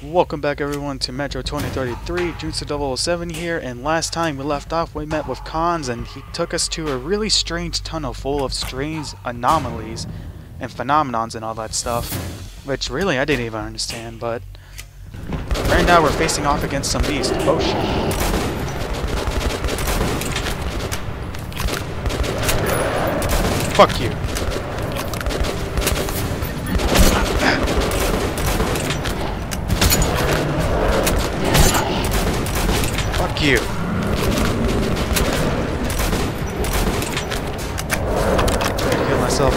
Welcome back everyone to Metro 2033, Jutsu 007 here, and last time we left off we met with Khans and he took us to a really strange tunnel full of strange anomalies and phenomenons and all that stuff, which really I didn't even understand, but right now we're facing off against some beast. Oh shit. Fuck you. Fuck you. I kill myself.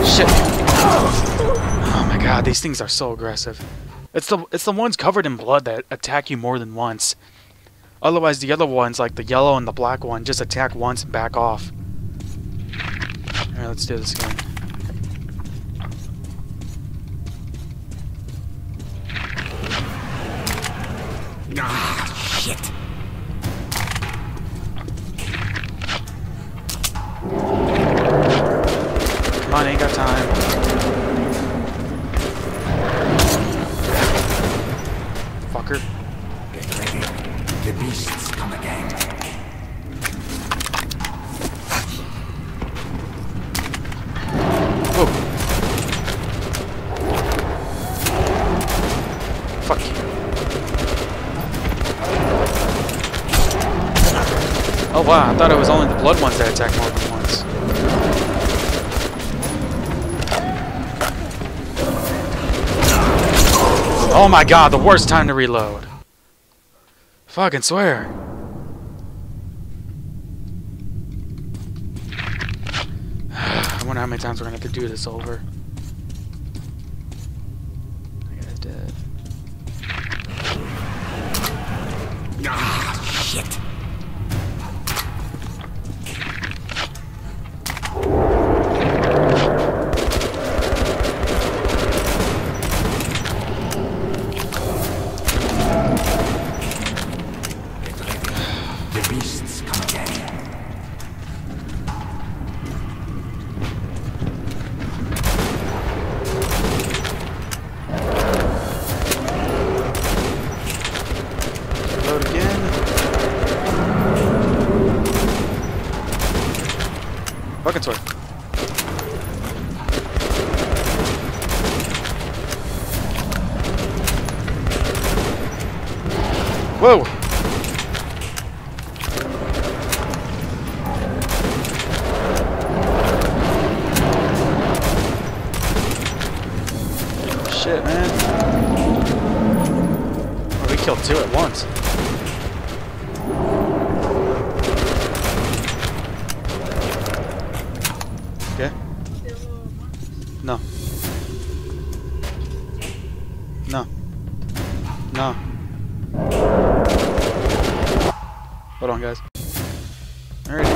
Shit. Oh my god, these things are so aggressive. It's the ones covered in blood that attack you more than once. Otherwise the other ones, like the yellow and the black one, just attack once and back off. Alright, let's do this again. Ah, shit. Come on, ain't got time. Fucker. Get ready. The beasts come again. Whoa. Fuck you. Oh wow, I thought it was only the blood ones that attack more than once. Oh my god, the worst time to reload. Fucking swear. I wonder how many times we're gonna have to do this over. That guy's dead. Ah, shit. Load again. Fucking sword. Whoa! Shit, man. Oh, we killed two at once. Okay. No. No. No. Hold on, guys. Alright.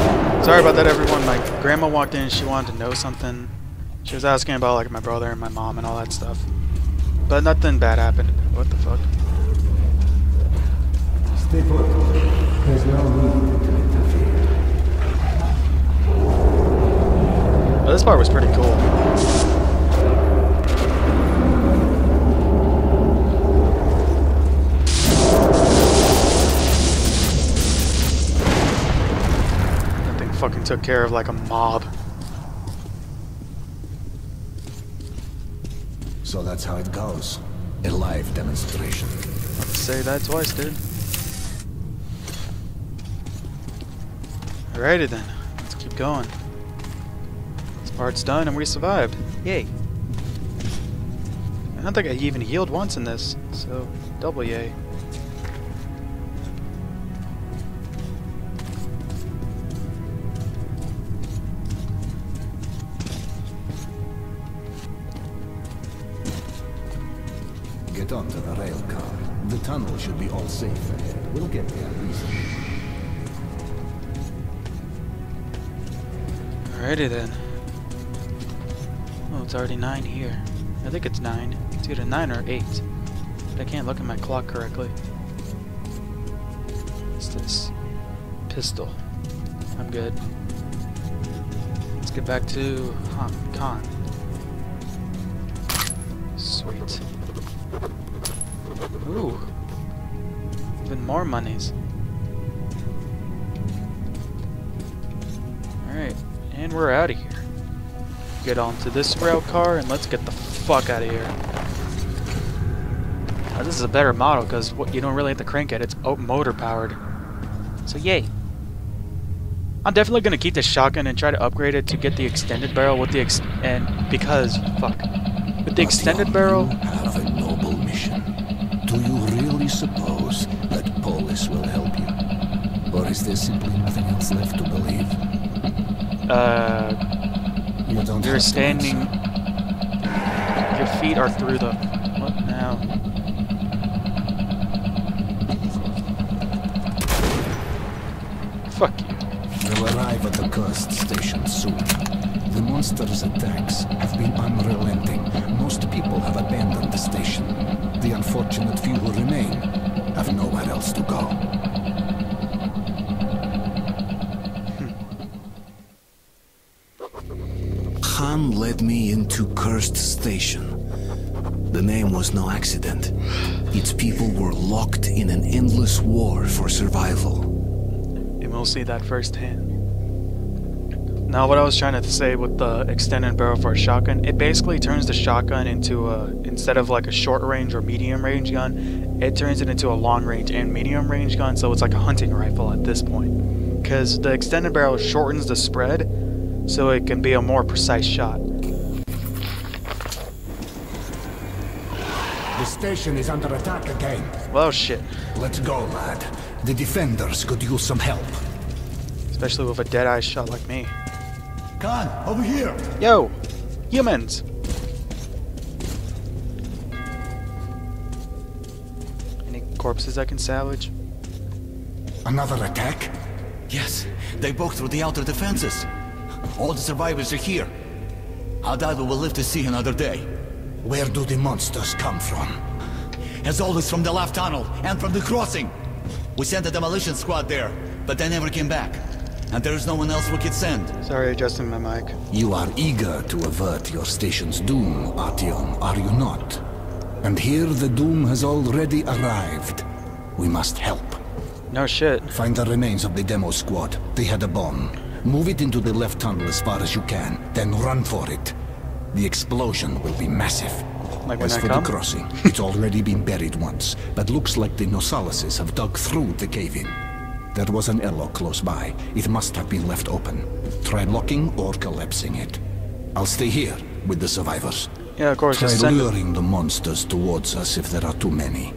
Sorry about that, everyone. My grandma walked in and she wanted to know something. She was asking about like my brother and my mom and all that stuff. But nothing bad happened. What the fuck? Stay put. There's no need to interfere. Oh, this part was pretty cool. That thing fucking took care of like a mob. So that's how it goes. A live demonstration. Let's say that twice, dude. Alrighty then. Let's keep going. This part's done and we survived. Yay. I don't think I even healed once in this, so double yay. Get onto the rail car. The tunnel should be all safe ahead. We'll get there easily. Alrighty then. Oh, it's already 9 here. I think it's 9. It's either 9 or 8. But I can't look at my clock correctly. What's this? Pistol. I'm good. Let's get back to Khan. Sweet. Ooh. Even more monies. Alright, and we're out of here. Get onto this rail car and let's get the fuck out of here. Now, this is a better model because you don't really have to crank it, it's motor powered. So yay. I'm definitely gonna keep this shotgun and try to upgrade it to get the extended barrel with the with the extended barrel. You have a noble mission. Do you really suppose that Polis will help you? Or is there simply nothing else left to believe? You're standing. Your feet are through the. What now? Fuck you. They'll arrive at the cursed station soon. The monster's attacks have been unrelenting. Most people have abandoned the station. The unfortunate few who remain have nowhere else to go. Khan led me into Cursed Station. The name was no accident. Its people were locked in an endless war for survival. And we'll see that firsthand. Now, what I was trying to say with the extended barrel for a shotgun, it basically turns the shotgun into instead of like a short range or medium range gun, it turns it into a long range and medium range gun, so it's like a hunting rifle at this point. Because the extended barrel shortens the spread, so it can be a more precise shot. The station is under attack again. Well, shit. Let's go, lad. The defenders could use some help. Especially with a dead-eye shot like me. Khan, over here! Yo! Humans! Any corpses I can salvage? Another attack? Yes, they broke through the outer defenses. All the survivors are here. I doubt we will live to see another day. Where do the monsters come from? As always, from the left tunnel and from the crossing. We sent a demolition squad there, but they never came back. And there is no one else we could send. Sorry, adjusting my mic. You are eager to avert your station's doom, Artyom, are you not? And here the doom has already arrived. We must help. No shit. Find the remains of the demo squad. They had a bomb. Move it into the left tunnel as far as you can, then run for it. The explosion will be massive. Like when As I for come? the crossing, it's already been buried once, but looks like the Nosalises have dug through the cave-in. There was an airlock close by. It must have been left open. Try locking or collapsing it. I'll stay here with the survivors. Yeah, of course. Try Just send luring the monsters towards us if there are too many.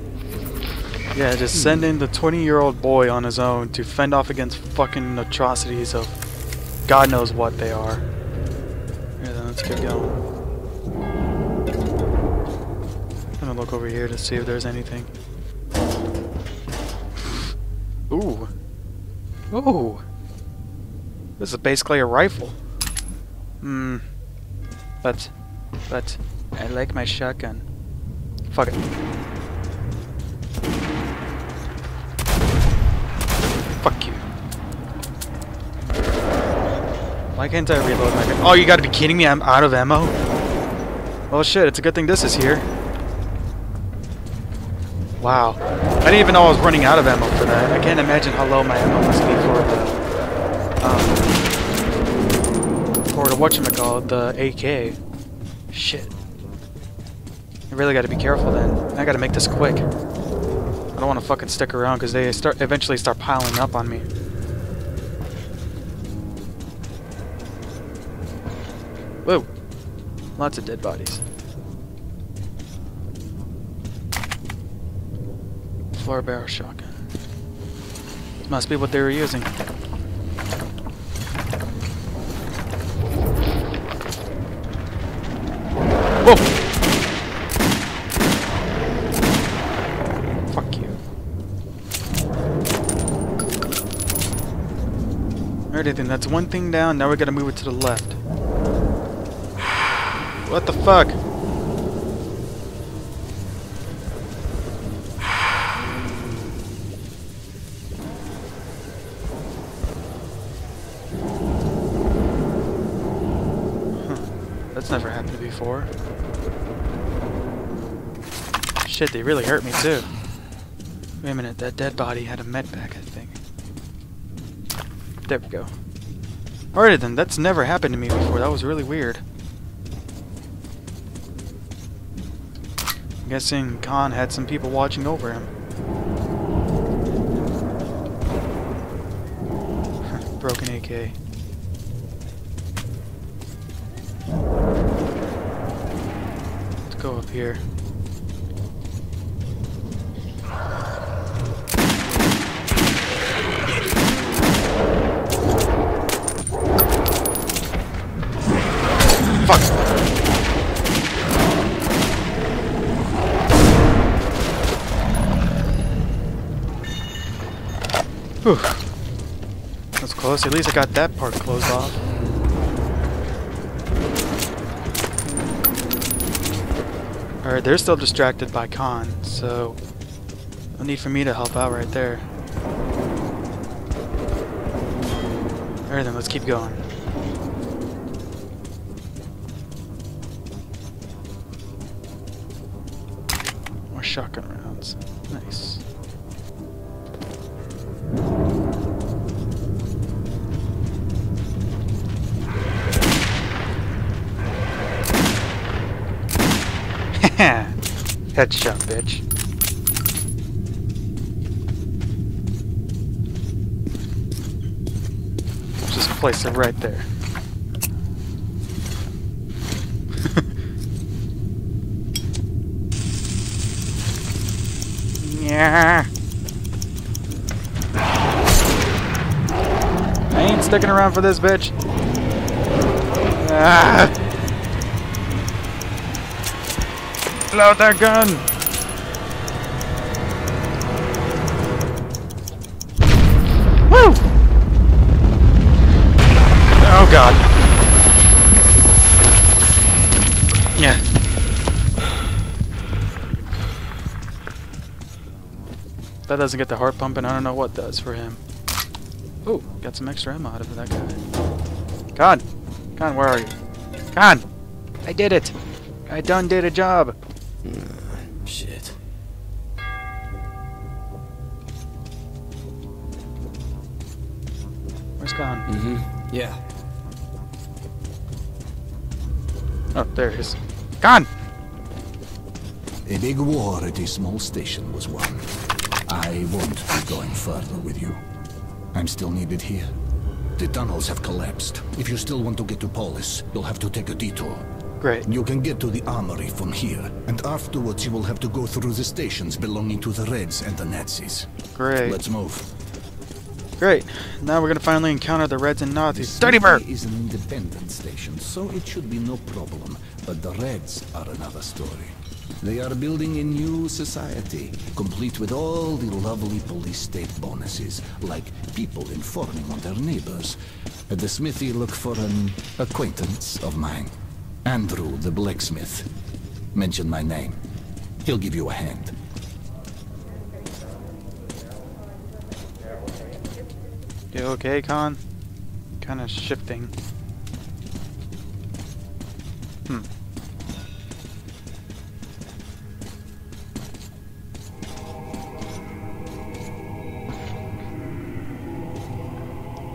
Yeah, just send in the 20-year-old boy on his own to fend off against fucking atrocities of God knows what they are. Yeah, then let's get going. I'm gonna look over here to see if there's anything. Ooh. Ooh. This is basically a rifle. But I like my shotgun. Fuck it. Fuck you. Why can't I reload my gun? Oh, you gotta be kidding me, I'm out of ammo? Well shit, it's a good thing this is here. Wow. I didn't even know I was running out of ammo for that. I can't imagine how low my ammo must be for the whatchamacallit, the AK. Shit. I really gotta be careful then. I gotta make this quick. I don't wanna fucking stick around because they eventually start piling up on me. Whoa. Lots of dead bodies. Floor barrel shotgun. Must be what they were using. Whoa! Fuck you. Alrighty then, that's one thing down, now we gotta move it to the left. What the fuck? That's never happened before. Shit, they really hurt me too. Wait a minute, that dead body had a med pack, I think. There we go. Alright then, that's never happened to me before. That was really weird. I'm guessing Khan had some people watching over him. Broken AK. Let's go up here. Fuck! Whew. That's close. At least I got that part closed off. Alright, they're still distracted by Khan, so no need for me to help out right there. Alright then, let's keep going. More shotgun rounds. Nice. Headshot, bitch. Just place it right there. Yeah. I ain't sticking around for this, bitch. Ah. Load that gun! Woo! Oh god. Yeah. That doesn't get the heart pumping. I don't know what does for him. Oh, got some extra ammo out of that guy. God! God, where are you? God! I did it! I done did a job! Shit. Where's Khan? Mm-hmm. Yeah. Oh, there it is. Khan! A big war at a small station was won. I won't be going further with you. I'm still needed here. The tunnels have collapsed. If you still want to get to Polis, you'll have to take a detour. Great. You can get to the armory from here, and afterwards you will have to go through the stations belonging to the Reds and the Nazis. Great. Let's move. Great. Now we're gonna finally encounter the Reds and Nazis. The Dirty bird! city is an independent station, so it should be no problem. But the Reds are another story. They are building a new society, complete with all the lovely police state bonuses, like people informing on their neighbors. At the smithy, look for an acquaintance of mine. Andrew, the blacksmith. Mention my name. He'll give you a hand. You okay, Khan? Kinda shifting.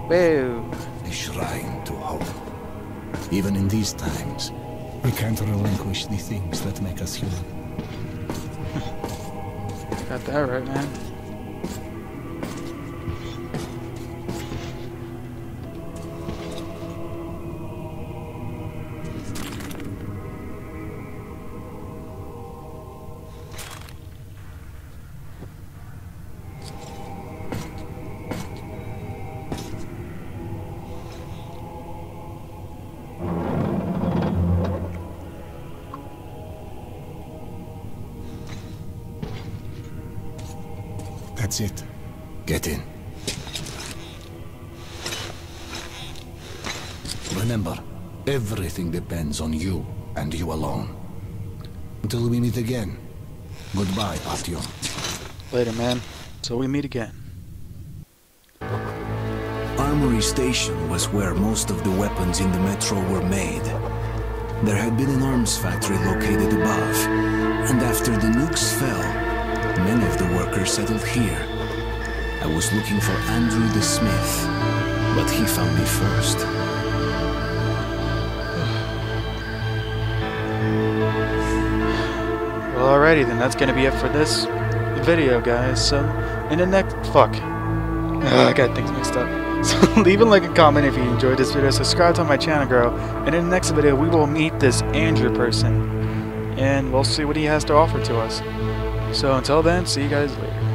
Whoa. A shrine to hope. Even in these times, we can't relinquish the things that make us human. Got that right, man. That's it. Get in. Remember, everything depends on you and you alone. Until we meet again. Goodbye, Artyom. Later, man. Till we meet again. Armory Station was where most of the weapons in the metro were made. There had been an arms factory located above, and after the nukes fell, many of the workers settled here. I was looking for Andrew the Smith, but he found me first. Well, alrighty then, that's gonna be it for this video, guys. So, in the next... Fuck. I got things mixed up. So, leave a like and comment if you enjoyed this video. Subscribe to my channel, girl. And in the next video, we will meet this Andrew person. And we'll see what he has to offer to us. So, until then, see you guys later.